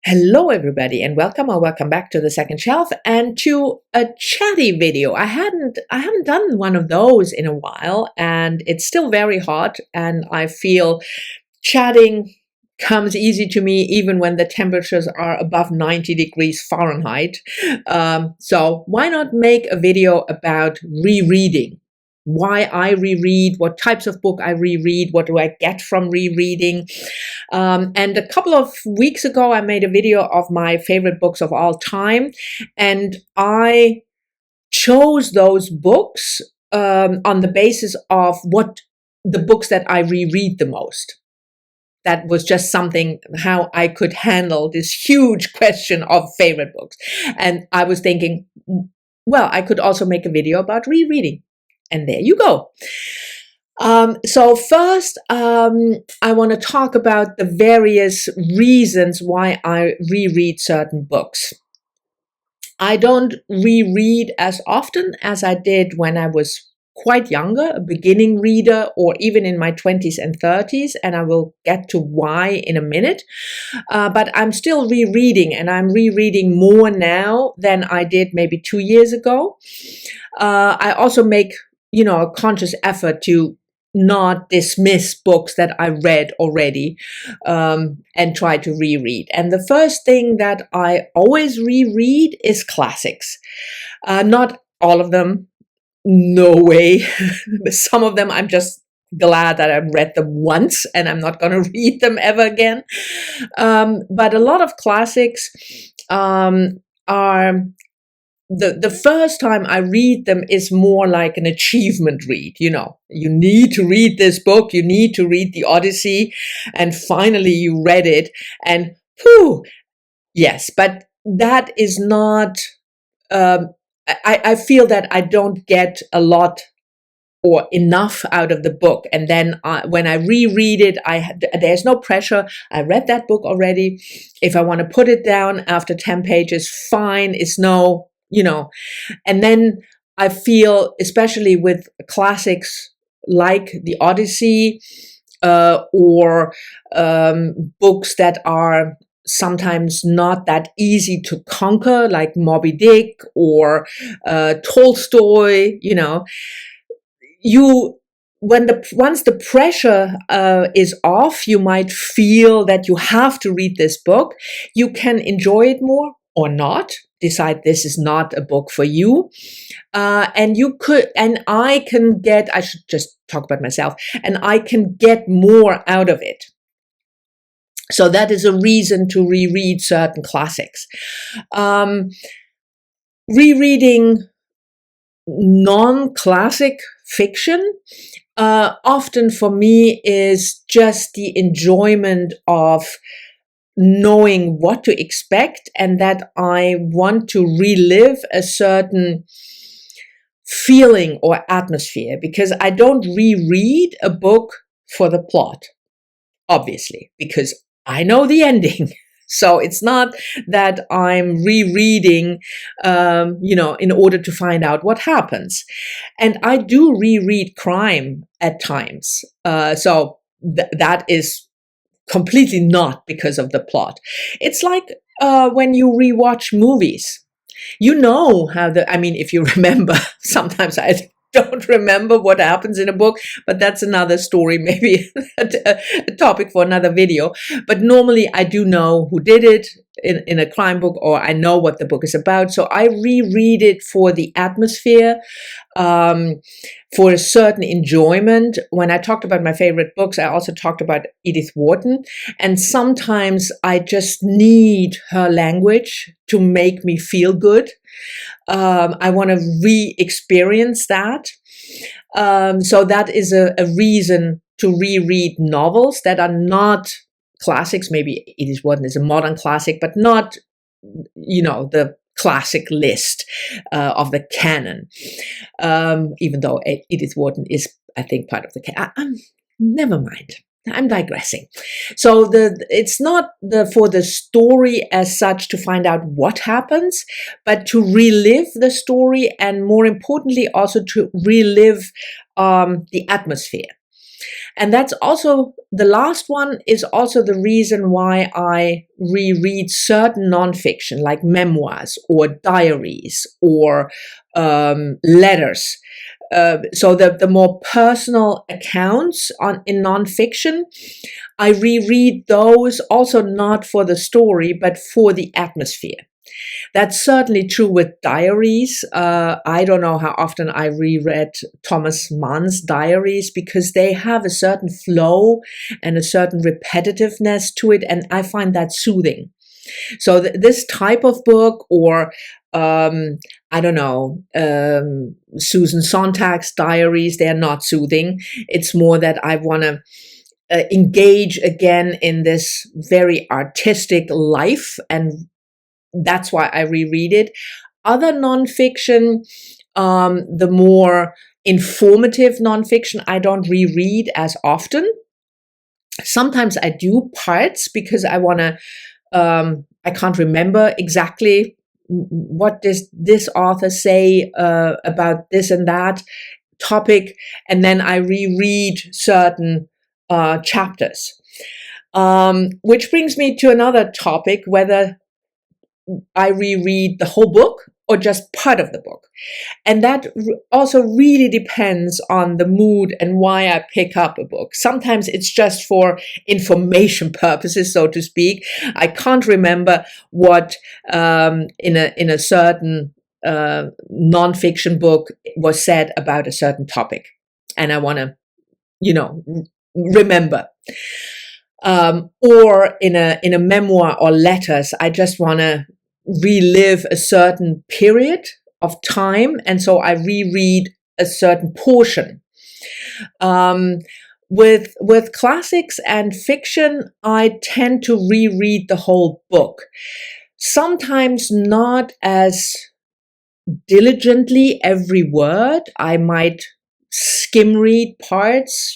Hello everybody and welcome or welcome back to the second shelf and to a chatty video. I haven't done one of those in a while and it's still very hot and I feel chatting comes easy to me even when the temperatures are above 90 degrees Fahrenheit. So why not make a video about rereading? Why I reread, what types of book I reread, what do I get from rereading. And a couple of weeks ago, I made a video of my favorite books of all time, and I chose those books on the basis of what the books that I reread the most. That was just something, how I could handle this huge question of favorite books. And I was thinking, well, I could also make a video about rereading. And there you go. So first, I want to talk about the various reasons why I reread certain books. I don't reread as often as I did when I was quite younger, a beginning reader, or even in my 20s and 30s, and I will get to why in a minute. But I'm still rereading, and I'm rereading more now than I did maybe 2 years ago. I also make a conscious effort to not dismiss books that I read already and try to reread. And the first thing that I always reread is classics. Not all of them, no way. Some of them I'm just glad that I've read them once and I'm not going to read them ever again. But a lot of classics are... The first time I read them is more like an achievement read. You need to read this book, you need to read the Odyssey, and finally you read it, and whew, yes, but that is not, I feel that I don't get a lot or enough out of the book. And then when I reread it, there's no pressure. I read that book already. If I want to put it down after 10 pages, fine. It's no... and then I feel, especially with classics like the Odyssey, or books that are sometimes not that easy to conquer, like Moby Dick or Tolstoy, once the pressure is off, you might feel that you have to read this book. You can enjoy it more or not. Decide this is not a book for you. And I should just talk about myself, and I can get more out of it. So that is a reason to reread certain classics. Rereading non-classic fiction often for me is just the enjoyment of knowing what to expect, and that I want to relive a certain feeling or atmosphere, because I don't reread a book for the plot, obviously, because I know the ending. So it's not that I'm rereading, in order to find out what happens. And I do reread crime at times. So that is completely not because of the plot. It's like when you rewatch movies. If you remember, sometimes I don't remember what happens in a book, but that's another story, maybe a topic for another video. But normally I do know who did it in a crime book, or I know what the book is about. So I reread it for the atmosphere, for a certain enjoyment. When I talked about my favorite books, I also talked about Edith Wharton. And sometimes I just need her language to make me feel good. I want to re-experience that. So that is a reason to reread novels that are not classics. Maybe Edith Wharton is a modern classic, but not, the classic list of the canon. Even though Edith Wharton is, I think, part of the canon. Never mind. I'm digressing. So it's not for the story as such to find out what happens, but to relive the story, and more importantly, also to relive the atmosphere. And that's also, the last one is also the reason why I reread certain nonfiction, like memoirs or diaries or letters. So the more personal accounts in nonfiction, I reread those also not for the story, but for the atmosphere. That's certainly true with diaries. I don't know how often I reread Thomas Mann's diaries, because they have a certain flow and a certain repetitiveness to it, and I find that soothing. So this type of book, or I don't know, Susan Sontag's diaries, they're not soothing. It's more that I want to engage again in this very artistic life, and that's why I reread it. Other nonfiction, the more informative nonfiction, I don't reread as often. Sometimes I do parts because I want to, I can't remember exactly what does this author say about this and that topic, and then I reread certain chapters. Which brings me to another topic, whether I reread the whole book or just part of the book. And that also really depends on the mood and why I pick up a book. Sometimes it's just for information purposes, so to speak. I can't remember what in a certain nonfiction book was said about a certain topic, and I want to, remember. Or in a memoir or letters, I just want to relive a certain period of time, and so I reread a certain portion. With classics and fiction, I tend to reread the whole book. Sometimes not as diligently every word. I might skim read parts,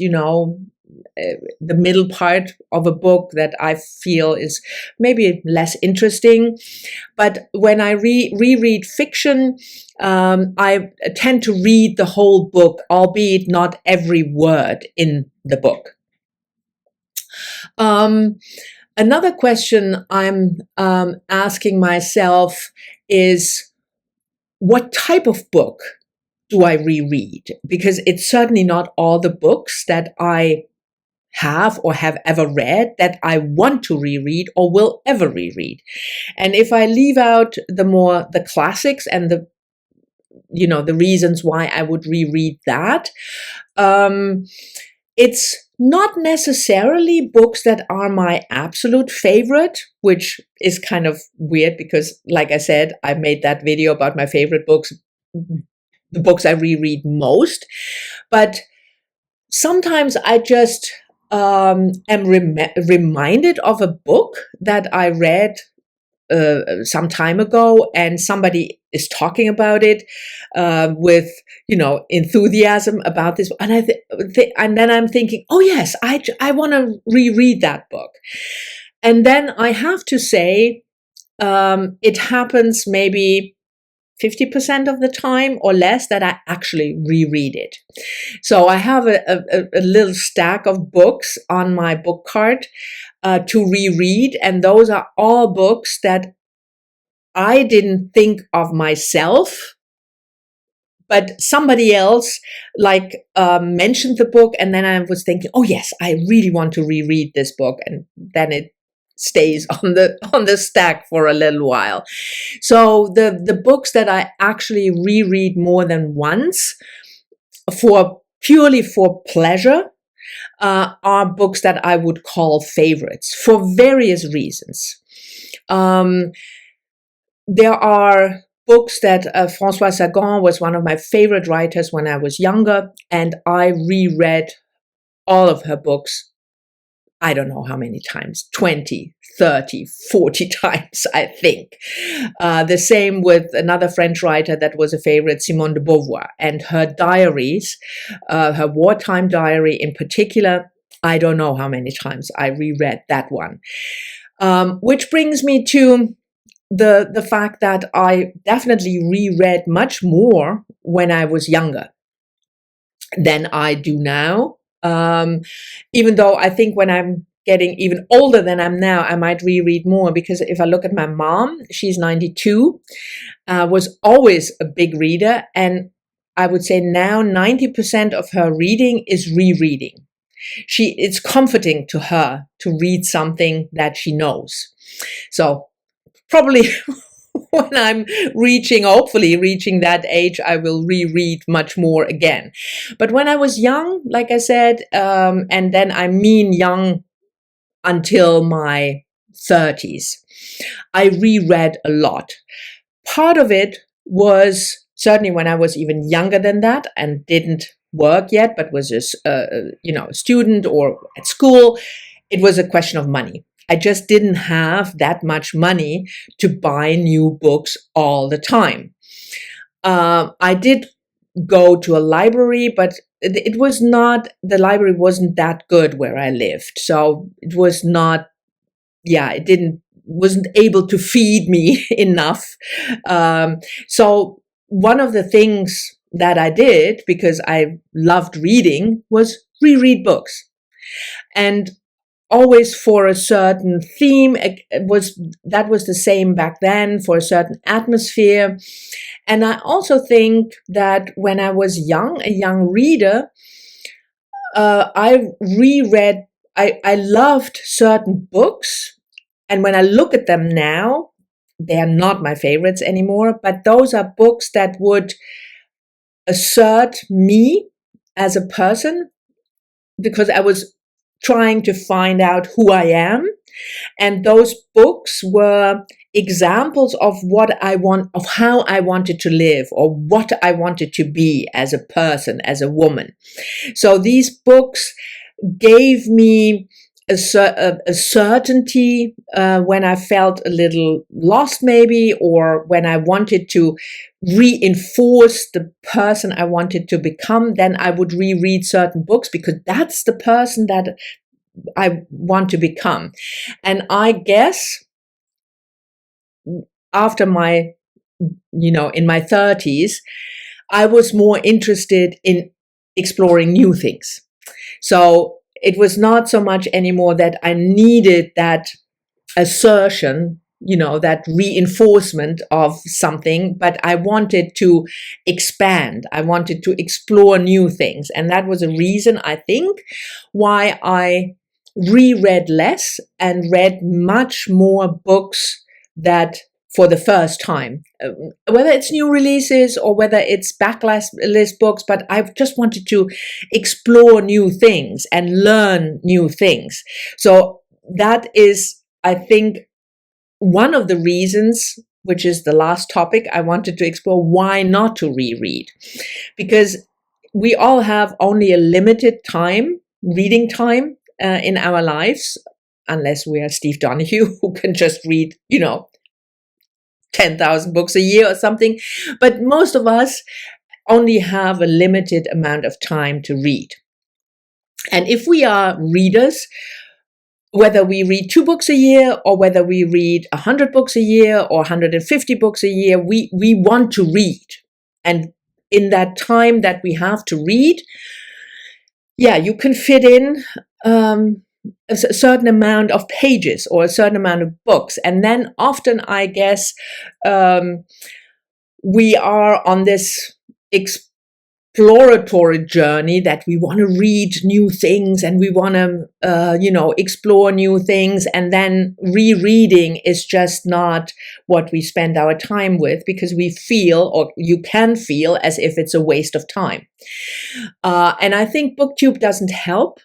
the middle part of a book that I feel is maybe less interesting. But when I reread fiction, I tend to read the whole book, albeit not every word in the book. Another question I'm asking myself is, what type of book do I reread? Because it's certainly not all the books that I have or have ever read that I want to reread or will ever reread. And if I leave out the classics and the reasons why I would reread that, it's not necessarily books that are my absolute favorite, which is kind of weird because, like I said, I made that video about my favorite books, the books I reread most. But sometimes I just am reminded of a book that I read some time ago, and somebody is talking about it with enthusiasm about this, and and then I'm thinking, oh yes, I want to reread that book. And then I have to say, it happens maybe 50% of the time or less that I actually reread it. So I have a little stack of books on my book cart to reread, and those are all books that I didn't think of myself, but somebody else mentioned the book, and then I was thinking, oh yes, I really want to reread this book, and then it stays on the stack for a little while. So the books that I actually reread more than once purely for pleasure are books that I would call favorites for various reasons. There are books that Françoise Sagan was one of my favorite writers when I was younger, and I reread all of her books, I don't know how many times, 20, 30, 40 times, I think. The same with another French writer that was a favorite, Simone de Beauvoir, and her diaries, her wartime diary in particular, I don't know how many times I reread that one. Which brings me to the fact that I definitely reread much more when I was younger than I do now. Even though I think when I'm getting even older than I'm now, I might reread more, because if I look at my mom, she's 92, was always a big reader. And I would say now 90% of her reading is rereading. It's comforting to her to read something that she knows. So probably when I'm hopefully reaching that age, I will reread much more again. But when I was young, like I said, and then I mean young until my 30s, I reread a lot. Part of it was certainly when I was even younger than that and didn't work yet, but was a student or at school. It was a question of money. I just didn't have that much money to buy new books all the time. I did go to a library, but it was not, the library wasn't that good where I lived. So it was not, wasn't able to feed me enough. So one of the things that I did, because I loved reading, was reread books. And always for a certain theme. That was the same back then, for a certain atmosphere. And I also think that when I was a young reader, I reread, I loved certain books. And when I look at them now, they are not my favorites anymore, but those are books that would assert me as a person, because I was trying to find out who I am. And those books were examples of of how I wanted to live, or what I wanted to be as a person, as a woman. So these books gave me a certainty when I felt a little lost, maybe, or when I wanted to reinforce the person I wanted to become. Then I would reread certain books, because that's the person that I want to become. And I guess after in my 30s, I was more interested in exploring new things. So it was not so much anymore that I needed that assertion, that reinforcement of something, but I wanted to expand. I wanted to explore new things. And that was a reason, I think, why I reread less and read much more books that for the first time, whether it's new releases or whether it's backlist books, but I just wanted to explore new things and learn new things. So that is, I think, one of the reasons, which is the last topic I wanted to explore, why not to reread. Because we all have only a limited reading time in our lives, unless we are Steve Donahue, who can just read, 10,000 books a year or something. But most of us only have a limited amount of time to read. And if we are readers, whether we read 2 books a year, or whether we read 100 books a year or 150 books a year, we want to read. And in that time that we have to read, you can fit in a certain amount of pages or a certain amount of books. And then often, I guess, we are on this exploratory journey that we want to read new things and we want to, explore new things. And then rereading is just not what we spend our time with, because we feel, or you can feel, as if it's a waste of time. And I think BookTube doesn't help.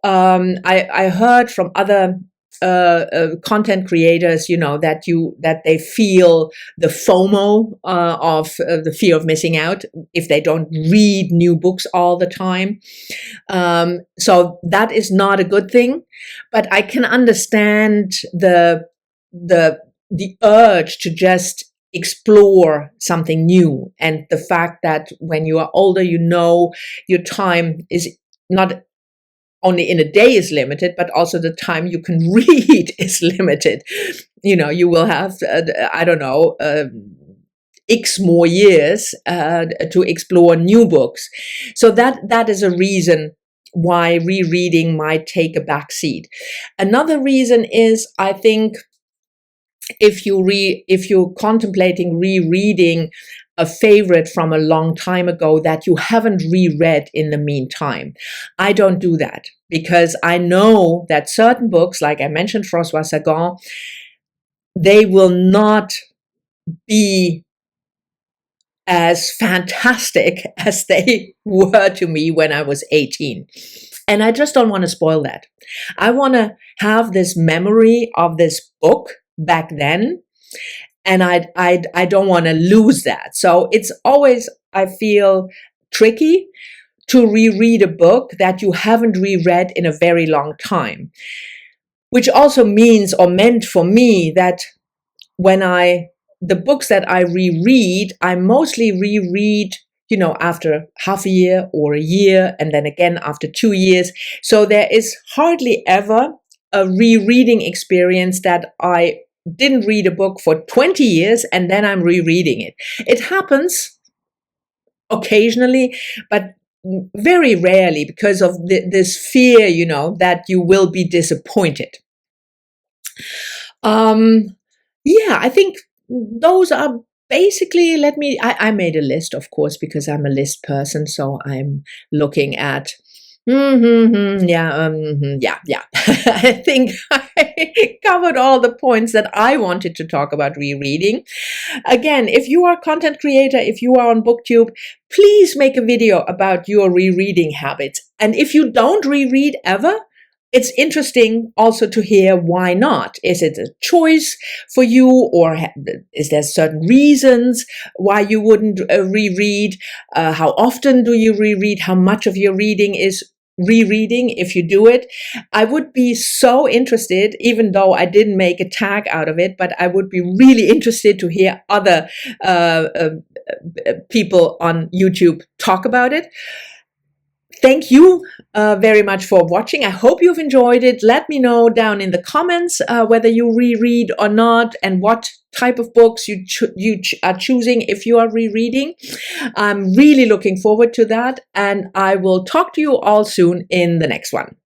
I heard from other content creators, that they feel the FOMO of the fear of missing out if they don't read new books all the time. So that is not a good thing, but I can understand the urge to just explore something new, and the fact that when you are older, your time is not only in a day is limited, but also the time you can read is limited. You will have, X more years to explore new books. So that is a reason why rereading might take a back seat. Another reason is, I think, if you're contemplating rereading a favorite from a long time ago that you haven't reread in the meantime. I don't do that because I know that certain books, like I mentioned, François Sagan, they will not be as fantastic as they were to me when I was 18. And I just don't want to spoil that. I want to have this memory of this book back then, and I don't want to lose that. So it's always, I feel, tricky to reread a book that you haven't reread in a very long time, which also means, or meant for me, that when the books that I reread, I mostly reread, after half a year or a year, and then again after 2 years. So there is hardly ever a rereading experience that I didn't read a book for 20 years and then I'm rereading it. It happens occasionally, but very rarely, because of this fear, that you will be disappointed. I think those are basically, I made a list, of course, because I'm a list person. So I'm looking at, I think I covered all the points that I wanted to talk about rereading. Again, if you are a content creator, if you are on BookTube, please make a video about your rereading habits. And if you don't reread ever, it's interesting also to hear why not. Is it a choice for you, or is there certain reasons why you wouldn't reread? How often do you reread? How much of your reading is rereading if you do it? I would be so interested, even though I didn't make a tag out of it, but I would be really interested to hear other people on YouTube talk about it. Thank you very much for watching. I hope you've enjoyed it. Let me know down in the comments whether you reread or not, and what type of books you are choosing if you are rereading. I'm really looking forward to that, and I will talk to you all soon in the next one.